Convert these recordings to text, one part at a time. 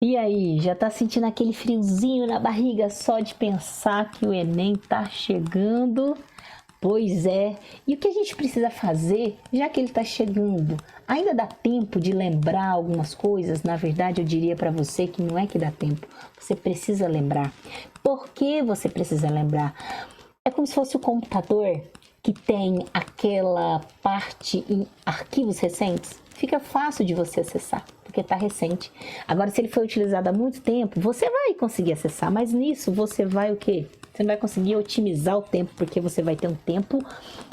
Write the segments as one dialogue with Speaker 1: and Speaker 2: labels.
Speaker 1: E aí, já tá sentindo aquele friozinho na barriga só de pensar que o Enem tá chegando? Pois é. E o que a gente precisa fazer, já que ele tá chegando? Ainda dá tempo de lembrar algumas coisas? Na verdade, eu diria para você que não é que dá tempo. Você precisa lembrar. Por que você precisa lembrar? É como se fosse o computador que tem aquela parte em arquivos recentes. Fica fácil de você acessar, porque está recente. Agora, se ele foi utilizado há muito tempo, você vai conseguir acessar, mas nisso você vai o quê? Você não vai conseguir otimizar o tempo, porque você vai ter um tempo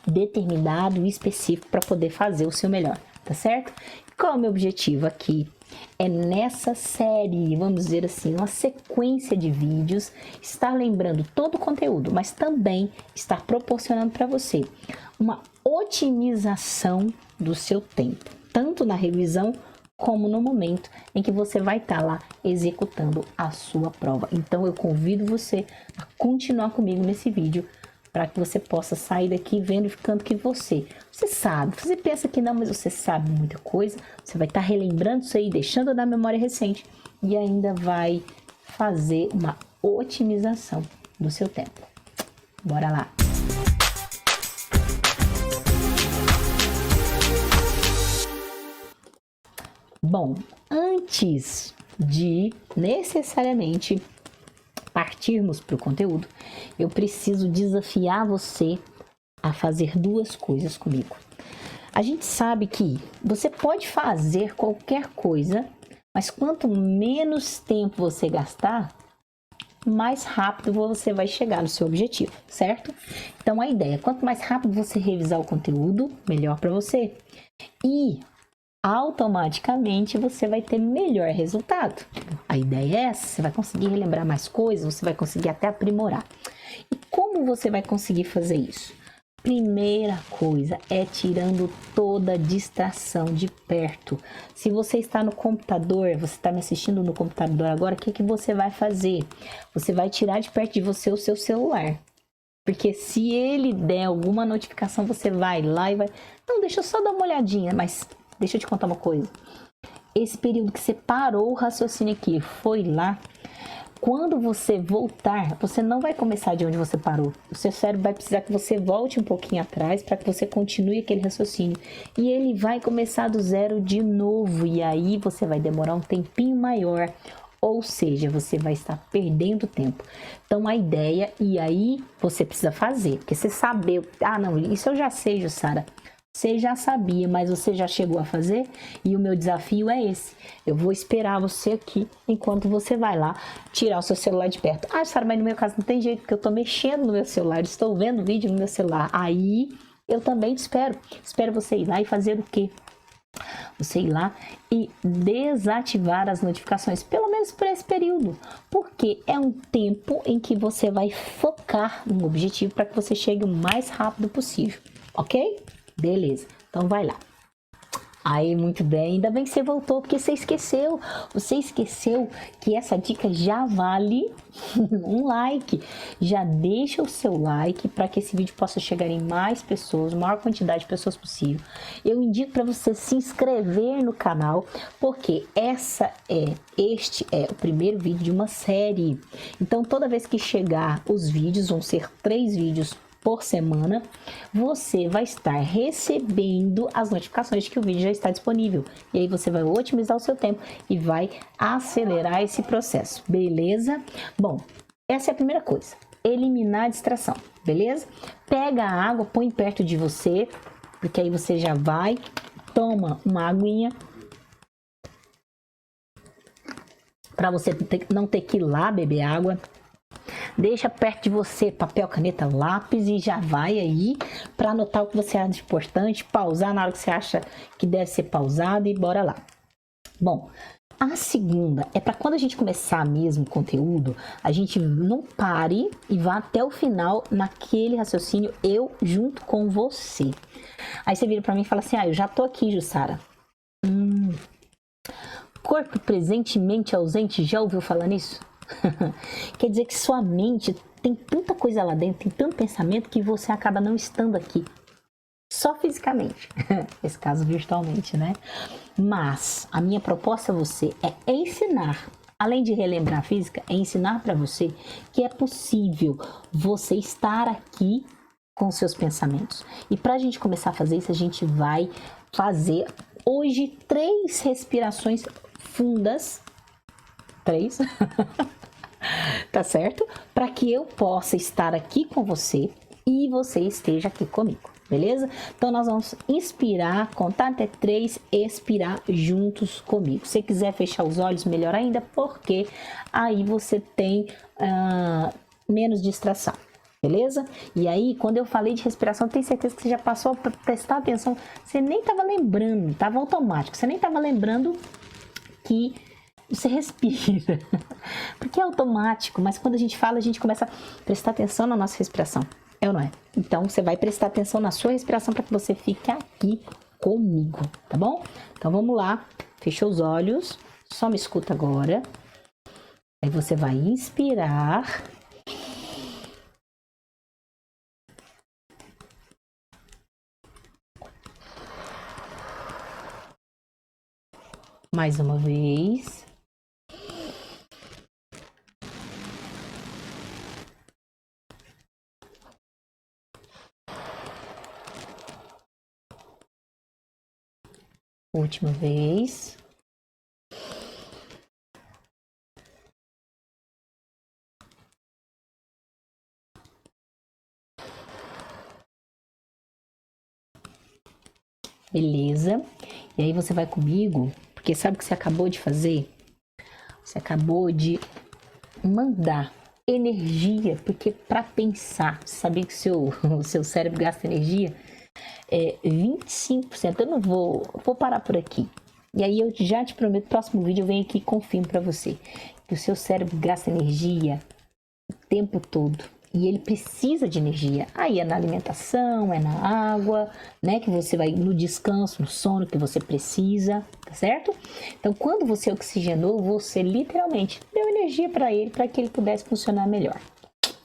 Speaker 1: determinado e específico para poder fazer o seu melhor, tá certo? Qual é o meu objetivo aqui? É nessa série, vamos dizer assim, uma sequência de vídeos, estar lembrando todo o conteúdo, mas também estar proporcionando para você uma otimização do seu tempo, tanto na revisão como no momento em que você vai estar lá executando a sua prova. Então eu convido você a continuar comigo nesse vídeo para que você possa sair daqui vendo e ficando que você sabe, você pensa que não, mas você sabe muita coisa, você vai estar relembrando isso aí, deixando na memória recente e ainda vai fazer uma otimização do seu tempo. Bora lá! Bom, antes de necessariamente partirmos para o conteúdo, eu preciso desafiar você a fazer duas coisas comigo. A gente sabe que você pode fazer qualquer coisa, mas quanto menos tempo você gastar, mais rápido você vai chegar no seu objetivo, certo? Então a ideia é, quanto mais rápido você revisar o conteúdo, melhor para você. E automaticamente você vai ter melhor resultado. A ideia é essa, você vai conseguir relembrar mais coisas, você vai conseguir até aprimorar. E como você vai conseguir fazer isso? Primeira coisa é tirando toda distração de perto. Se você está no computador, você está me assistindo no computador agora, o que você vai fazer? Você vai tirar de perto de você o seu celular. Porque se ele der alguma notificação, você vai lá e vai... Não, deixa eu só dar uma olhadinha, mas deixa eu te contar uma coisa. Esse período que você parou o raciocínio aqui, foi lá, quando você voltar, você não vai começar de onde você parou. O seu cérebro vai precisar que você volte um pouquinho atrás para que você continue aquele raciocínio. E ele vai começar do zero de novo. E aí você vai demorar um tempinho maior. Ou seja, você vai estar perdendo tempo. Então a ideia, e aí você precisa fazer. Porque você saber, ah não, isso eu já sei, Jussara. Você já sabia, mas você já chegou a fazer? E o meu desafio é esse. Eu vou esperar você aqui enquanto você vai lá tirar o seu celular de perto. Ah, Sara, mas no meu caso não tem jeito, porque eu estou mexendo no meu celular, estou vendo vídeo no meu celular. Aí eu também te espero. Espero você ir lá e fazer o quê? Você ir lá e desativar as notificações, pelo menos por esse período, porque é um tempo em que você vai focar no objetivo para que você chegue o mais rápido possível, ok? Beleza, então vai lá. Aí, muito bem, ainda bem que você voltou, porque você esqueceu. Você esqueceu que essa dica já vale um like. Já deixa o seu like para que esse vídeo possa chegar em mais pessoas, maior quantidade de pessoas possível. Eu indico para você se inscrever no canal, porque este é o primeiro vídeo de uma série. Então, toda vez que chegar os vídeos, vão ser 3 vídeos por semana, você vai estar recebendo as notificações de que o vídeo já está disponível. E aí você vai otimizar o seu tempo e vai acelerar esse processo, beleza? Bom, essa é a primeira coisa, eliminar a distração, beleza? Pega a água, põe perto de você, porque aí você já vai, toma uma aguinha, para você não ter que ir lá beber água. Deixa perto de você papel, caneta, lápis e já vai aí para anotar o que você acha importante, pausar na hora que você acha que deve ser pausado e bora lá. Bom, a segunda é para quando a gente começar mesmo o conteúdo, a gente não pare e vá até o final naquele raciocínio, eu junto com você. Aí você vira para mim e fala assim, eu já tô aqui, Jussara. Corpo presente, mente ausente, já ouviu falar nisso? Quer dizer que sua mente tem tanta coisa lá dentro, tem tanto pensamento que você acaba não estando aqui. Só fisicamente. Nesse caso, virtualmente, né? Mas a minha proposta a você é ensinar além de relembrar a física, é ensinar para você que é possível você estar aqui com seus pensamentos. E para a gente começar a fazer isso, a gente vai fazer hoje 3 respirações fundas. 3. Tá certo? Para que eu possa estar aqui com você e você esteja aqui comigo, beleza? Então nós vamos inspirar, contar até 3, expirar juntos comigo. Se quiser fechar os olhos, melhor ainda, porque aí você tem menos distração. Beleza? E aí, quando eu falei de respiração, tenho certeza que você já passou a prestar atenção. Você nem estava lembrando, estava automático. Você nem estava lembrando que você respira. Porque é automático, mas quando a gente fala, a gente começa a prestar atenção na nossa respiração. É ou não é? Então, você vai prestar atenção na sua respiração para que você fique aqui comigo, tá bom? Então, vamos lá. Fechou os olhos. Só me escuta agora. Aí você vai inspirar. Mais uma vez. Última vez. Beleza? E aí você vai comigo, porque sabe o que você acabou de fazer? Você acabou de mandar energia, porque para pensar, saber que o seu cérebro gasta energia, 25%. Eu não vou parar por aqui. E aí eu já te prometo, no próximo vídeo eu venho aqui e confirmo para você que o seu cérebro gasta energia o tempo todo. E ele precisa de energia. Aí é na alimentação, é na água, né? Que você vai no descanso, no sono que você precisa, tá certo? Então, quando você oxigenou, você literalmente deu energia para ele, para que ele pudesse funcionar melhor.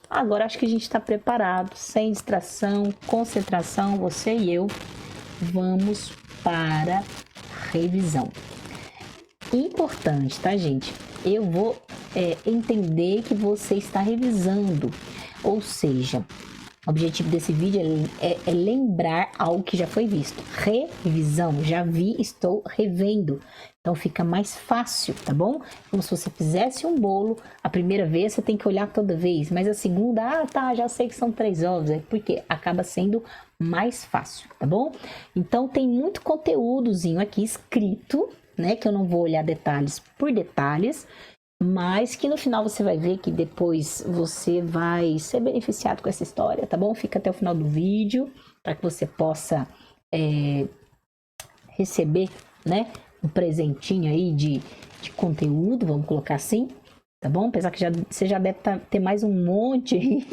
Speaker 1: Agora acho que a gente está preparado, sem distração, concentração, você e eu. Vamos para a revisão. Importante, tá, gente? Eu vou entender que você está revisando. Ou seja, o objetivo desse vídeo é lembrar algo que já foi visto. Revisão, já vi, estou revendo. Então fica mais fácil, tá bom? Como se você fizesse um bolo, a primeira vez você tem que olhar toda vez, mas a segunda, já sei que são 3 ovos, porque acaba sendo mais fácil, tá bom? Então tem muito conteúdozinho aqui escrito, né? Que eu não vou olhar detalhes por detalhes, mas que no final você vai ver que depois você vai ser beneficiado com essa história, tá bom? Fica até o final do vídeo para que você possa receber, né, um presentinho aí de conteúdo, vamos colocar assim, tá bom? Apesar que você já deve ter mais um monte aí,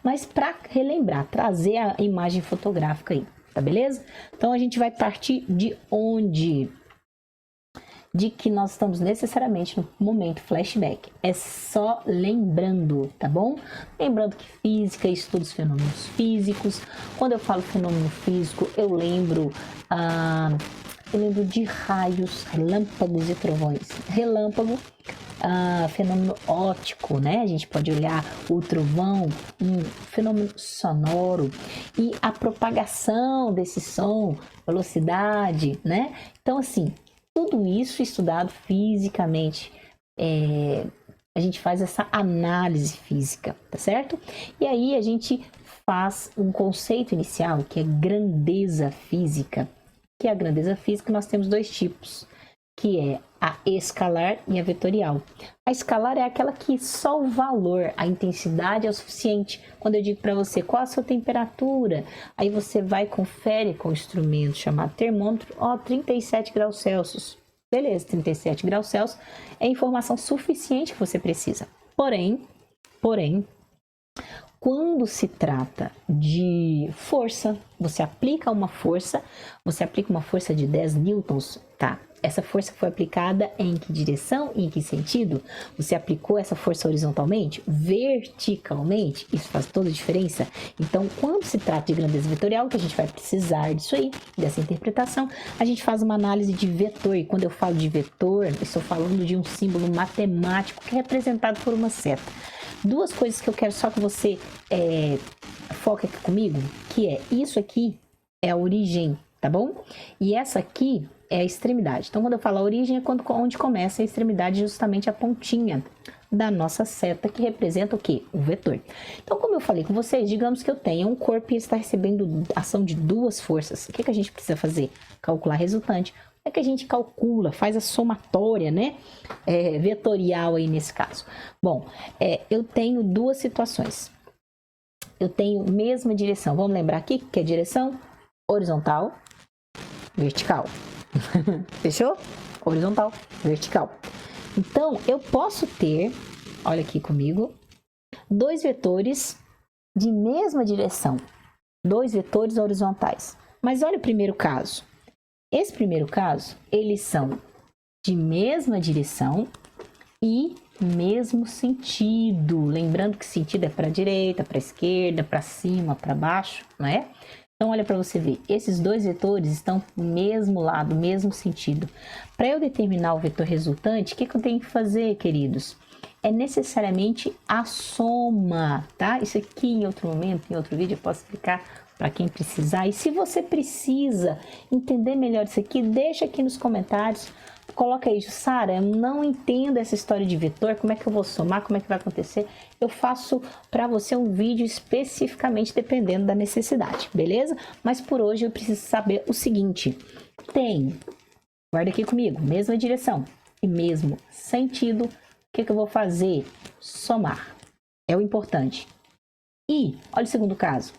Speaker 1: mas para relembrar, trazer a imagem fotográfica aí, tá beleza? Então a gente vai partir de onde? De que nós estamos necessariamente no momento flashback. É só lembrando, tá bom? Lembrando que física estuda os fenômenos físicos. Quando eu falo fenômeno físico, eu lembro de raios, relâmpagos e trovões. Relâmpago, fenômeno óptico, né? A gente pode olhar o trovão, um fenômeno sonoro, e a propagação desse som, velocidade, né? Então, assim, tudo isso estudado fisicamente, a gente faz essa análise física, tá certo? E aí a gente faz um conceito inicial, que é grandeza física. Que é a grandeza física, nós temos 2 tipos, que é a escalar e a vetorial. A escalar é aquela que só o valor, a intensidade é o suficiente. Quando eu digo para você qual a sua temperatura, aí você vai confere com o instrumento chamado termômetro, 37 graus Celsius. Beleza, 37 graus Celsius é informação suficiente que você precisa. Porém, quando se trata de força, você aplica uma força de 10 newtons, tá? essa força foi aplicada em que direção e em que sentido? Você aplicou essa força horizontalmente? Verticalmente? Isso faz toda a diferença? Então, quando se trata de grandeza vetorial, que a gente vai precisar disso aí, dessa interpretação, a gente faz uma análise de vetor. E quando eu falo de vetor, eu estou falando de um símbolo matemático que é representado por uma seta. Duas coisas que eu quero só que você foque aqui comigo, que é isso aqui é a origem, tá bom? E essa aqui é a extremidade. Então, quando eu falo a origem, é onde começa a extremidade, justamente a pontinha da nossa seta, que representa o quê? O vetor. Então, como eu falei com vocês, digamos que eu tenha um corpo e está recebendo ação de duas forças. O que a gente precisa fazer? Calcular a resultante. Como é que a gente calcula? Faz a somatória, né? Vetorial aí nesse caso. Bom, eu tenho duas situações. Eu tenho mesma direção. Vamos lembrar aqui que é direção horizontal, vertical. Fechou? Horizontal, vertical. Então, eu posso ter, olha aqui comigo, dois vetores de mesma direção. Dois vetores horizontais. Mas olha o primeiro caso. Esse primeiro caso, eles são de mesma direção e mesmo sentido. Lembrando que sentido é para a direita, para a esquerda, para cima, para baixo, não é? Então, olha para você ver, esses dois vetores estão no mesmo lado, mesmo sentido. Para eu determinar o vetor resultante, o que eu tenho que fazer, queridos? É necessariamente a soma, tá? Isso aqui em outro momento, em outro vídeo, eu posso explicar para quem precisar. E se você precisa entender melhor isso aqui, deixa aqui nos comentários. Coloca aí, Sara, eu não entendo essa história de vetor, como é que eu vou somar, como é que vai acontecer? Eu faço para você um vídeo especificamente dependendo da necessidade, beleza? Mas por hoje eu preciso saber o seguinte, guarda aqui comigo, mesma direção e mesmo sentido, o que eu vou fazer? Somar, é o importante. E, olha o segundo caso,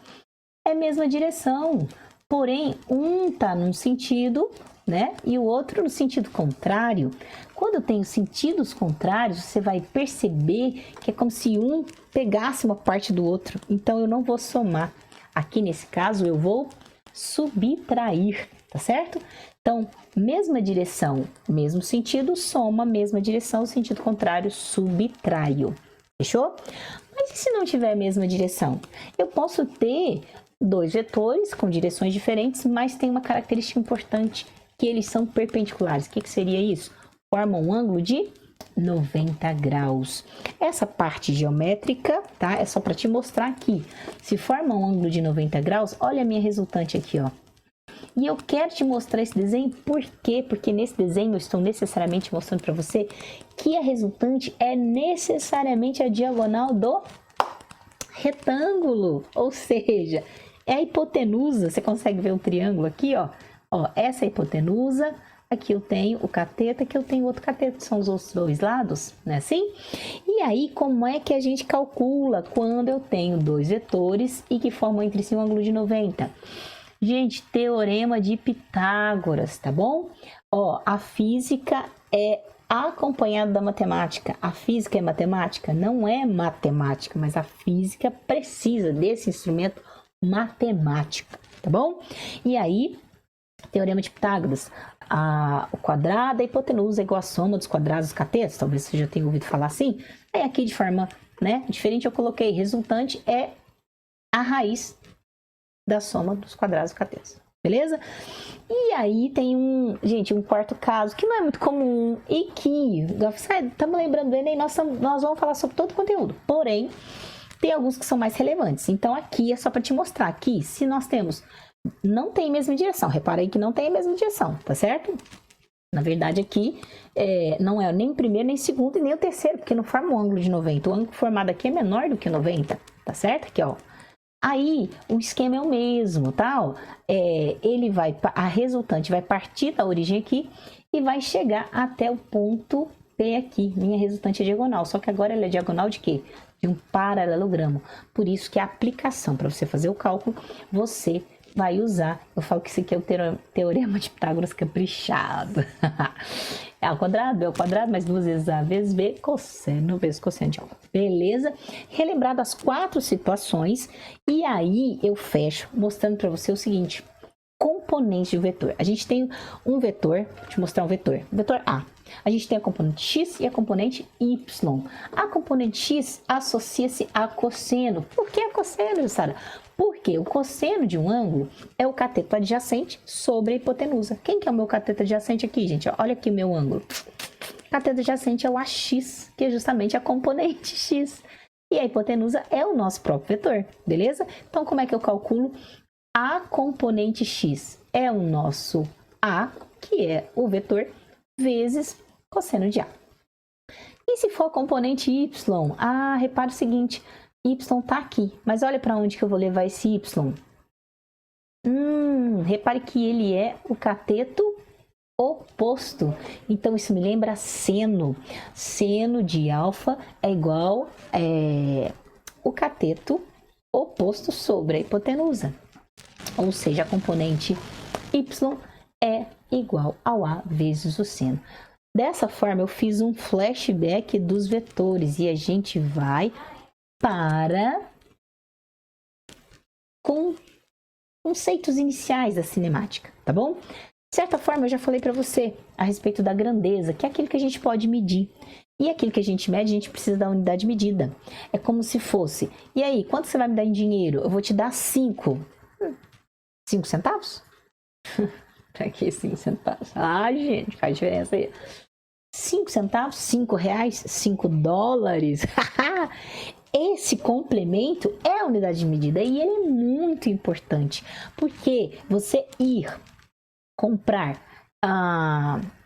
Speaker 1: é a mesma direção, porém um tá num sentido, né? E o outro no sentido contrário. Quando eu tenho sentidos contrários, você vai perceber que é como se um pegasse uma parte do outro. Então, eu não vou somar. Aqui, nesse caso, eu vou subtrair, tá certo? Então, mesma direção, mesmo sentido, soma, mesma direção, sentido contrário, subtraio. Fechou? Mas e se não tiver a mesma direção? Eu posso ter dois vetores com direções diferentes, mas tem uma característica importante, que eles são perpendiculares. O que seria isso? Formam um ângulo de 90 graus. Essa parte geométrica, tá? É só para te mostrar aqui. Se forma um ângulo de 90 graus, olha a minha resultante aqui, ó. E eu quero te mostrar esse desenho, por quê? Porque nesse desenho eu estou necessariamente mostrando para você que a resultante é necessariamente a diagonal do retângulo, ou seja, é a hipotenusa. Você consegue ver o triângulo aqui, ó? Ó, essa é a hipotenusa, aqui eu tenho o cateto, aqui eu tenho outro cateto, que são os outros dois lados, né assim? E aí, como é que a gente calcula quando eu tenho dois vetores e que formam entre si um ângulo de 90? Gente, teorema de Pitágoras, tá bom? Ó, a física é acompanhada da matemática. A física é matemática? Não é matemática, mas a física precisa desse instrumento matemático, tá bom? E aí, teorema de Pitágoras, o quadrado da hipotenusa é igual à soma dos quadrados dos catetos, talvez você já tenha ouvido falar assim. Aí aqui de forma, né, diferente eu coloquei, resultante é a raiz da soma dos quadrados dos catetos, beleza? E aí tem um quarto caso que não é muito comum e que, estamos lembrando dele e nós vamos falar sobre todo o conteúdo, porém, tem alguns que são mais relevantes. Então aqui é só para te mostrar, aqui se nós temos não tem a mesma direção. Repara aí que não tem a mesma direção, tá certo? Na verdade, aqui não é nem o primeiro, nem o segundo e nem o terceiro, porque não forma um ângulo de 90. O ângulo formado aqui é menor do que 90, tá certo? Aqui, ó. Aí, o esquema é o mesmo, tá? Ó, a resultante vai partir da origem aqui e vai chegar até o ponto P aqui. Minha resultante é diagonal, só que agora ela é diagonal de quê? De um paralelogramo. Por isso que a aplicação, para você fazer o cálculo, você vai usar, eu falo que isso aqui é o teorema de Pitágoras caprichado. É ao quadrado, B ao quadrado, mais 2 vezes A vezes B, cosseno vezes cosseno de alfa. Beleza? Relembrado as 4 situações, e aí eu fecho mostrando para você o seguinte, componentes de um vetor. A gente tem um vetor, vou te mostrar um vetor A. A gente tem a componente x e a componente y. A componente x associa-se a cosseno. Por que a cosseno, Sara? Porque o cosseno de um ângulo é o cateto adjacente sobre a hipotenusa. Quem que é o meu cateto adjacente aqui, gente? Olha aqui o meu ângulo. O cateto adjacente é o AX, que é justamente a componente x. E a hipotenusa é o nosso próprio vetor, beleza? Então, como é que eu calculo? A componente x é o nosso A, que é o vetor, vezes cosseno de A. E se for a componente y? Ah, repara o seguinte, y está aqui, mas olha para onde que eu vou levar esse y. Repare que ele é o cateto oposto. Então, isso me lembra seno. Seno de alfa é igual o cateto oposto sobre a hipotenusa. Ou seja, a componente y é igual ao A vezes o seno. Dessa forma, eu fiz um flashback dos vetores e a gente vai para conceitos iniciais da cinemática, tá bom? De certa forma, eu já falei para você a respeito da grandeza, que é aquilo que a gente pode medir. E aquilo que a gente mede, a gente precisa da unidade de medida. É como se fosse, e aí, quanto você vai me dar em dinheiro? Eu vou te dar 5. 5 centavos? Pra que 5 centavos? Ah, gente, faz diferença aí. 5 centavos, 5 reais, 5 dólares. Esse complemento é a unidade de medida e ele é muito importante, porque você ir comprar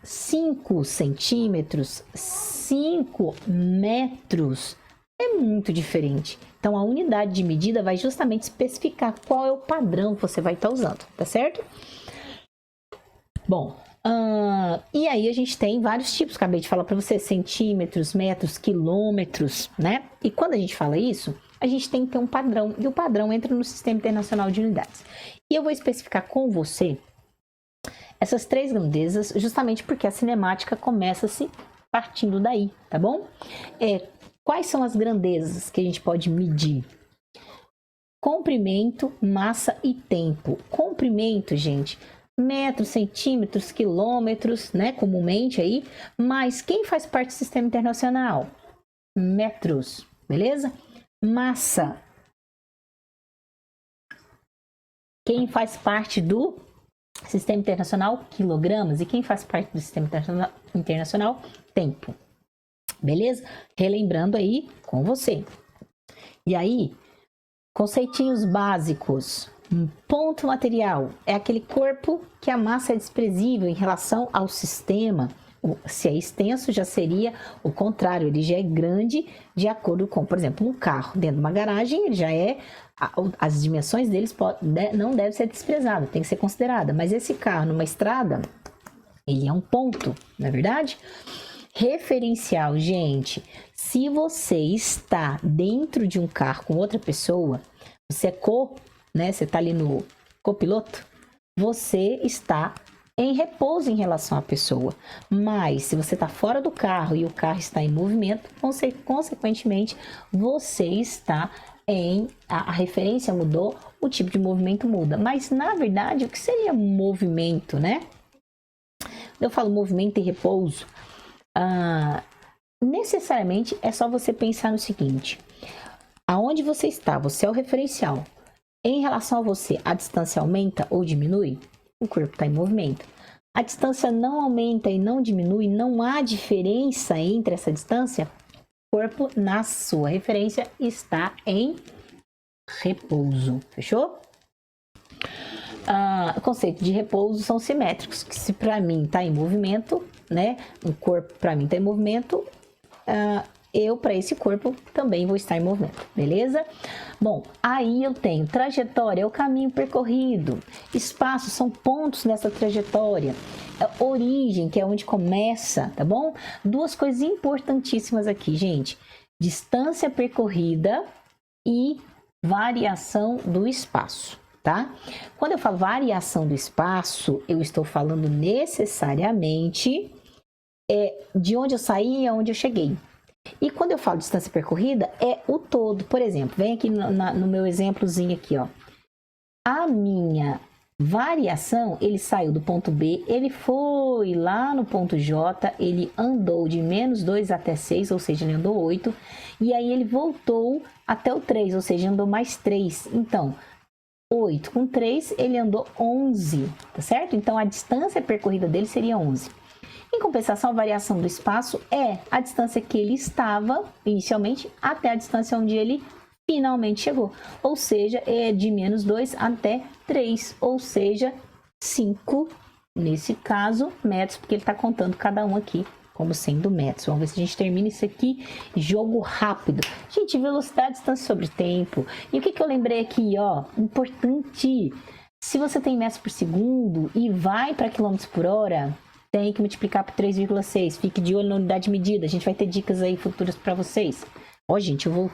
Speaker 1: 5 centímetros, 5 metros, é muito diferente. Então, a unidade de medida vai justamente especificar qual é o padrão que você vai estar usando, tá certo? Bom, e aí a gente tem vários tipos, acabei de falar para você, centímetros, metros, quilômetros, né? E quando a gente fala isso, a gente tem que ter um padrão, e o padrão entra no Sistema Internacional de Unidades. E eu vou especificar com você essas 3 grandezas, justamente porque a cinemática começa-se partindo daí, tá bom? Quais são as grandezas que a gente pode medir? Comprimento, massa e tempo. Comprimento, gente, metros, centímetros, quilômetros, né, comumente aí, mas quem faz parte do Sistema Internacional? Metros, beleza? Massa. Quem faz parte do Sistema Internacional? Quilogramas. E quem faz parte do Sistema Internacional? Tempo. Beleza? Relembrando aí com você. E aí, conceitinhos básicos. Ponto material é aquele corpo que a massa é desprezível em relação ao sistema. Se é extenso, já seria o contrário, ele já é grande de acordo com, por exemplo, um carro dentro de uma garagem, ele já é, as dimensões deles não devem ser desprezadas, tem que ser considerada. Mas esse carro numa estrada, ele é um ponto, não é verdade? Referencial, gente, se você está dentro de um carro com outra pessoa, você é né? Você está ali no copiloto, você está em repouso em relação à pessoa. Mas se você está fora do carro e o carro está em movimento, consequentemente, você está a referência mudou, o tipo de movimento muda. Mas, na verdade, o que seria movimento, né? Eu falo movimento e repouso. Necessariamente, é só você pensar no seguinte. Aonde você está? Você é o referencial. Em relação a você, a distância aumenta ou diminui? O corpo está em movimento. A distância não aumenta e não diminui, não há diferença entre essa distância? O corpo, na sua referência, está em repouso. Fechou? O conceito de repouso são simétricos, que se para mim está em movimento, né? O corpo para mim está em movimento, eu para esse corpo também vou estar em movimento, beleza? Bom, aí eu tenho trajetória, é o caminho percorrido, espaço são pontos nessa trajetória, origem, que é onde começa, tá bom? 2 coisas importantíssimas aqui, gente: distância percorrida e variação do espaço, tá? Quando eu falo variação do espaço, eu estou falando necessariamente de onde eu saí e aonde eu cheguei. E quando eu falo distância percorrida, é o todo. Por exemplo, vem aqui no meu exemplozinho aqui, ó. A minha Variação, ele saiu do ponto B, ele foi lá no ponto J, ele andou de -2 até 6, ou seja, ele andou 8, e aí ele voltou até o 3, ou seja, andou mais 3. Então, 8 com 3, ele andou 11, tá certo? Então, a distância percorrida dele seria 11. Em compensação, a variação do espaço é a distância que ele estava inicialmente até a distância onde ele finalmente chegou. Ou seja, é de -2 até 3, ou seja, 5, nesse caso, metros, porque ele está contando cada um aqui como sendo metros. Vamos ver se a gente termina isso aqui. Jogo rápido. Gente, velocidade, distância sobre tempo. E o que eu lembrei aqui, ó? Importante. Se você tem metros por segundo e vai para quilômetros por hora, tem que multiplicar por 3,6. Fique de olho na unidade de medida. A gente vai ter dicas aí futuras para vocês. Ó, gente, eu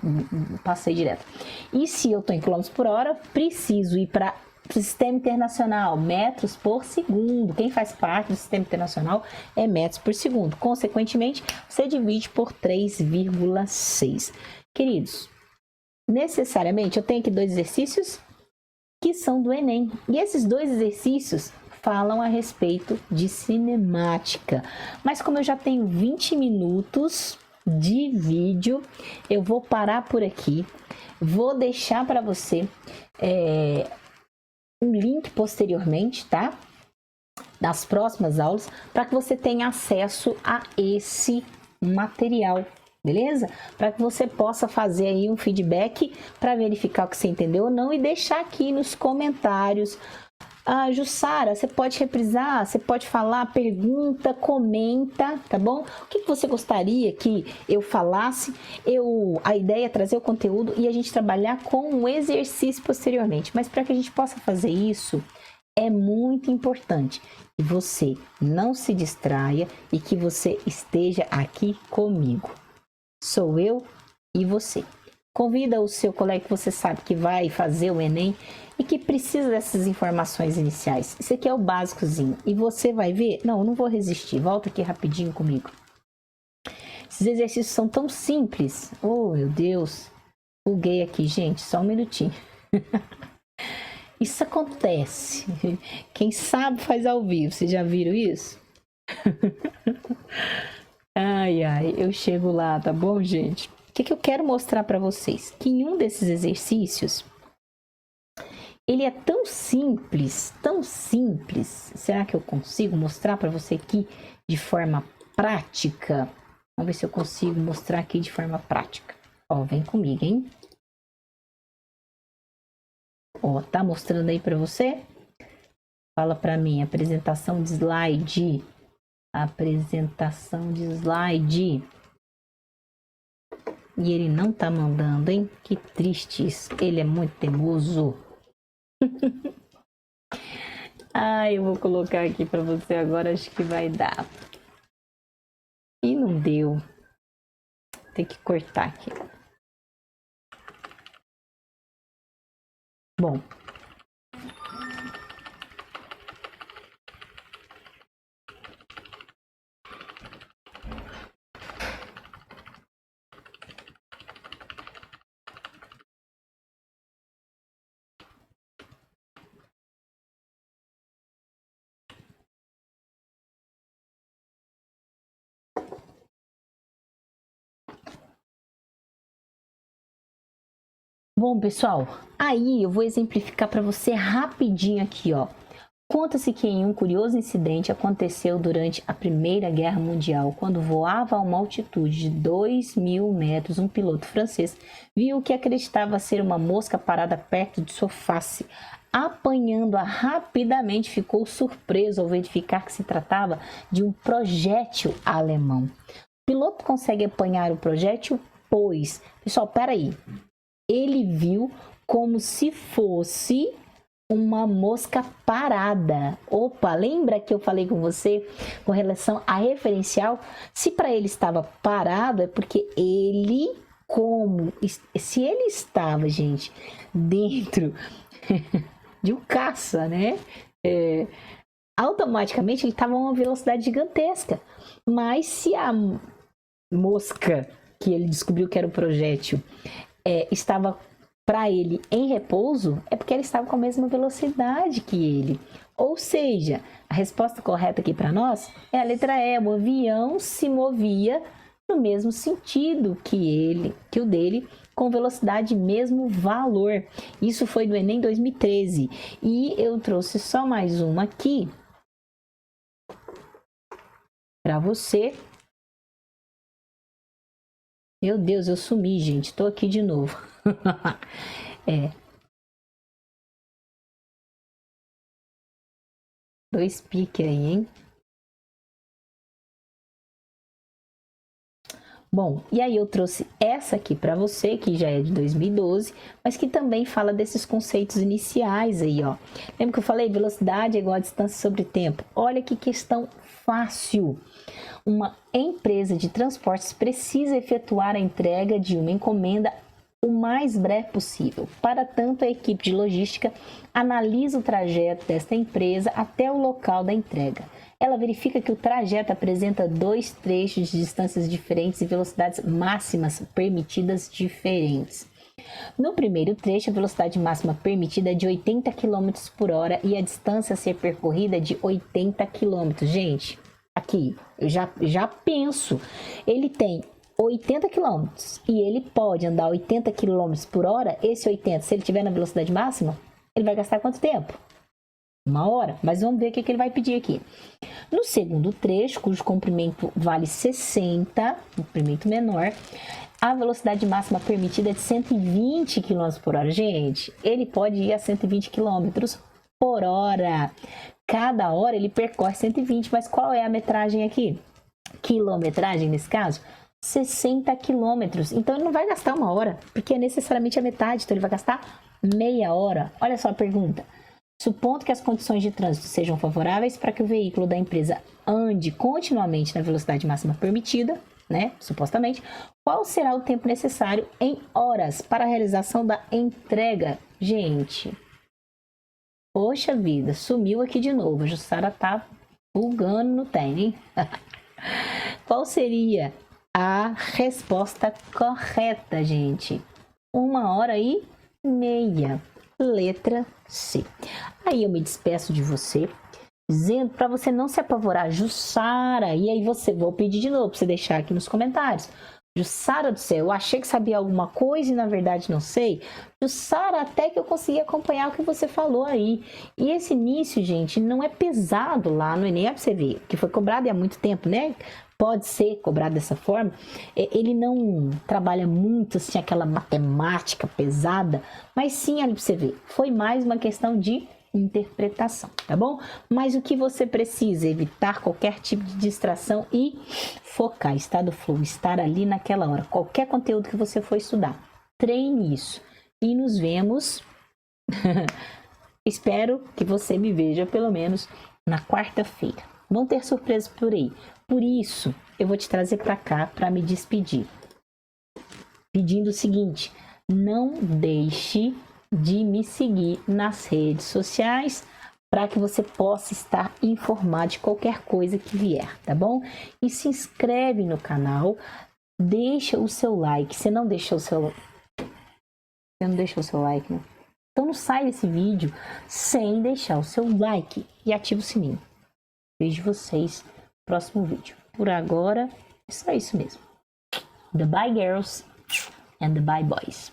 Speaker 1: passei direto. E se eu estou em quilômetros por hora, preciso ir para o sistema internacional, metros por segundo. Quem faz parte do sistema internacional é metros por segundo. Consequentemente, você divide por 3,6. Queridos, necessariamente eu tenho aqui 2 exercícios que são do Enem. E esses 2 exercícios falam a respeito de cinemática. Mas como eu já tenho 20 minutos de vídeo, eu vou parar por aqui. Vou deixar para você um link posteriormente, tá? Das próximas aulas, para que você tenha acesso a esse material, beleza? Para que você possa fazer aí um feedback para verificar o que você entendeu ou não e deixar aqui nos comentários. Ah, Jussara, você pode reprisar, você pode falar, pergunta, comenta, tá bom? O que você gostaria que eu falasse? A ideia é trazer o conteúdo e a gente trabalhar com um exercício posteriormente. Mas para que a gente possa fazer isso, é muito importante que você não se distraia e que você esteja aqui comigo. Sou eu e você. Convida o seu colega que você sabe que vai fazer o Enem e que precisa dessas informações iniciais. Isso aqui é o básicozinho. E você vai ver... Não, eu não vou resistir. Volta aqui rapidinho comigo. Esses exercícios são tão simples. Oh, meu Deus. Buguei aqui, gente. Só um minutinho. Isso acontece. Quem sabe faz ao vivo. Vocês já viram isso? Ai, eu chego lá, tá bom, gente? O que eu quero mostrar para vocês? Que em um desses exercícios, ele é tão simples, tão simples. Será que eu consigo mostrar para você aqui de forma prática? Vamos ver se eu consigo mostrar aqui de forma prática. Ó, vem comigo, hein? Ó, tá mostrando aí para você? Fala para mim, apresentação de slide. Apresentação de slide. E ele não tá mandando, hein? Que triste isso. Ele é muito teimoso. Eu vou colocar aqui para você agora, acho que vai dar. E não deu. Tem que cortar aqui. Bom. Bom, pessoal, aí eu vou exemplificar para você rapidinho aqui, ó. Conta-se que em um curioso incidente aconteceu durante a Primeira Guerra Mundial, quando voava a uma altitude de 2.000 metros, um piloto francês viu o que acreditava ser uma mosca parada perto de sua face. Apanhando-a rapidamente, ficou surpreso ao verificar que se tratava de um projétil alemão. O piloto consegue apanhar o projétil, pois... Pessoal, peraí. Ele viu como se fosse uma mosca parada. Opa, lembra que eu falei com você com relação a referencial? Se para ele estava parado, é porque ele, se ele estava, gente, dentro de um caça, né? Automaticamente ele estava a uma velocidade gigantesca. Mas se a mosca, que ele descobriu que era o projétil, estava para ele em repouso, é porque ele estava com a mesma velocidade que ele. Ou seja, a resposta correta aqui para nós é a letra E. O avião se movia no mesmo sentido que o dele, com velocidade e mesmo valor. Isso foi do Enem 2013. E eu trouxe só mais uma aqui para você. Meu Deus, eu sumi, gente. Tô aqui de novo. Dois piques aí, hein? Bom, e aí eu trouxe essa aqui para você, que já é de 2012, mas que também fala desses conceitos iniciais aí, ó. Lembra que eu falei? Velocidade é igual a distância sobre tempo. Olha que questão fácil. Uma empresa de transportes precisa efetuar a entrega de uma encomenda o mais breve possível. Para tanto, a equipe de logística analisa o trajeto desta empresa até o local da entrega. Ela verifica que o trajeto apresenta dois trechos de distâncias diferentes e velocidades máximas permitidas diferentes. No primeiro trecho, a velocidade máxima permitida é de 80 km por hora e a distância a ser percorrida é de 80 km. Gente, aqui, eu já penso, ele tem 80 km e ele pode andar 80 km por hora, esse 80, se ele estiver na velocidade máxima, ele vai gastar quanto tempo? 1 hora, mas vamos ver o que ele vai pedir aqui. No segundo trecho, cujo comprimento vale 60, comprimento menor, a velocidade máxima permitida é de 120 km por hora. Gente, ele pode ir a 120 km por hora. Cada hora ele percorre 120, mas qual é a metragem aqui? Quilometragem nesse caso? 60 quilômetros. Então ele não vai gastar 1 hora, porque é necessariamente a metade, então ele vai gastar meia hora. Olha só a pergunta. Supondo que as condições de trânsito sejam favoráveis para que o veículo da empresa ande continuamente na velocidade máxima permitida, né, supostamente, qual será o tempo necessário em horas para a realização da entrega? Gente, poxa vida, sumiu aqui de novo. A Jussara tá bugando no tem, hein? Qual seria a resposta correta, gente? 1 hora e meia. Letra C. Aí eu me despeço de você, dizendo para você não se apavorar, Jussara. E aí vou pedir de novo para você deixar aqui nos comentários. Jussara do céu, eu achei que sabia alguma coisa e na verdade não sei. Jussara, até que eu consegui acompanhar o que você falou aí. E esse início, gente, não é pesado lá no Enem, é pra você ver, que foi cobrado há muito tempo, né? Pode ser cobrado dessa forma. Ele não trabalha muito assim aquela matemática pesada, mas sim, ali pra você ver, foi mais uma questão de interpretação, tá bom? Mas o que você precisa? Evitar qualquer tipo de distração e focar, estar no flow, estar ali naquela hora. Qualquer conteúdo que você for estudar, treine isso. E nos vemos. Espero que você me veja pelo menos na quarta-feira. Vão ter surpresas por aí. Por isso, eu vou te trazer para cá para me despedir. Pedindo o seguinte: não deixe de me seguir nas redes sociais para que você possa estar informado de qualquer coisa que vier, tá bom? E se inscreve no canal, deixa o seu like. Você não deixou o seu like, né? Então não sai desse vídeo sem deixar o seu like e ativa o sininho. Vejo vocês no próximo vídeo. Por agora, é só isso mesmo. The bye girls and the bye boys.